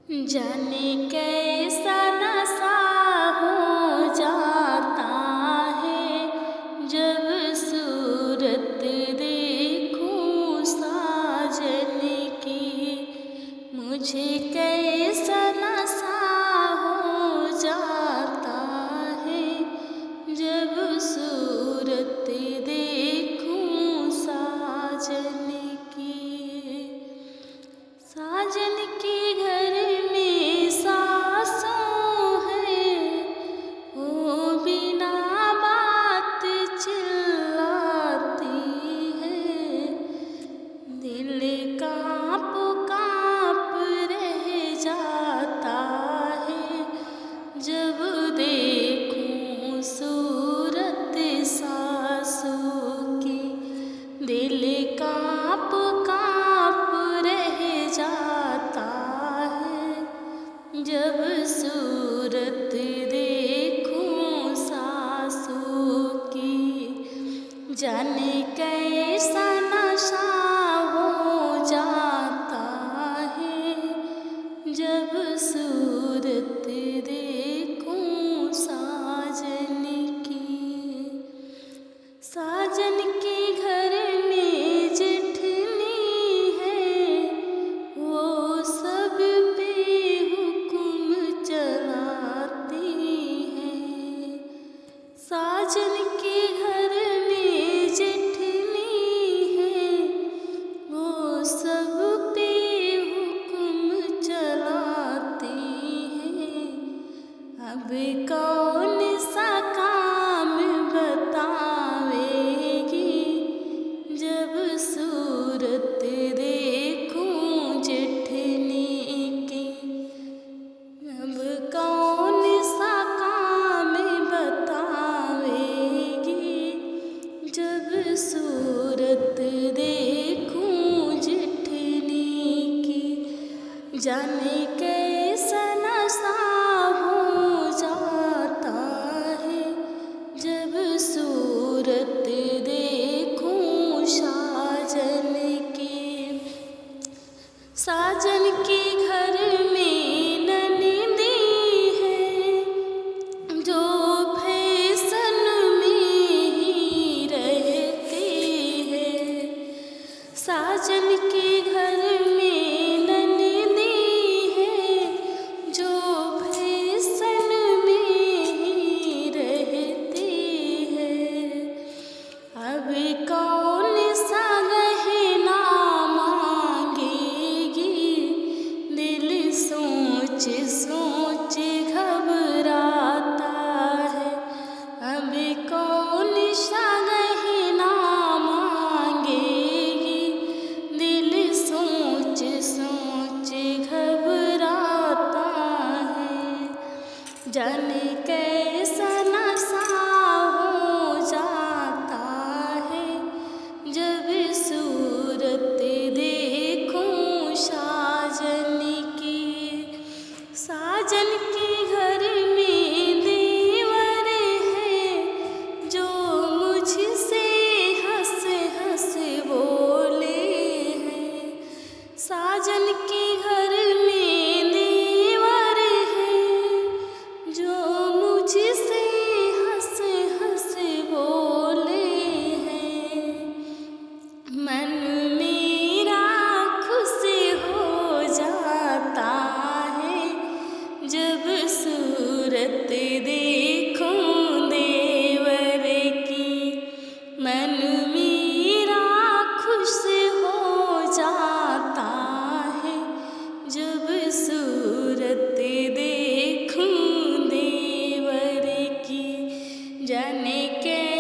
जाने कैसा नशा हो जाता है जब सूरत देखूं साजन की। मुझे कैसा नशा हो जाता है जब सूरत देखूं साजन की। साजन के घर में सासों है, वो बिना बात चिल्लाती है। दिल काँप काँप रह जाता है जब देखूं सूरत सासों की। दिल काँप काँप रह जाता है जब सूरत देखूं सासों की। जाने कैसा नशा हो जाता है जब सूरत देखूं साजन की। साजन के घर में जेठनी है, वो सब पे हुक्म चलाती है। साजन के घर में जेठनी है, वो सब पे हुक्म चलाती है। अब कौन सा काम बतावेगी जब सूरत देखूं जेठनी की। अब कौन सा काम बतावेगी जब सूरत देखूं जेठनी की। जाने कैसा नशा हो जाता है जब सूरत देखूं साजन की। साजन के घर में ननदी है, जो फैशन में ही रहती है। साजन के घर में ननदी है, जो फैशन में ही रहती है। अब कौन सा गहना मांगेगी, दिल सोच सोच घबराता है। अब कौन सा गहना मांगेगी, दिल सोच सोच घबराता है। जाने कैसा नशा हो जाता है जब सूरत देखूं साजन की। साजन के घर में देवर है, जो मुझसे हंस हंस बोले हैं। साजन के घर में देवर है, जो मुझसे हंस हंस बोले हैं। मन मेरा खुश हो जाता है जब सूरत देखूं देवर की। मन मेरा खुश हो जाता है जब सूरत देखूं देवर की। जाने के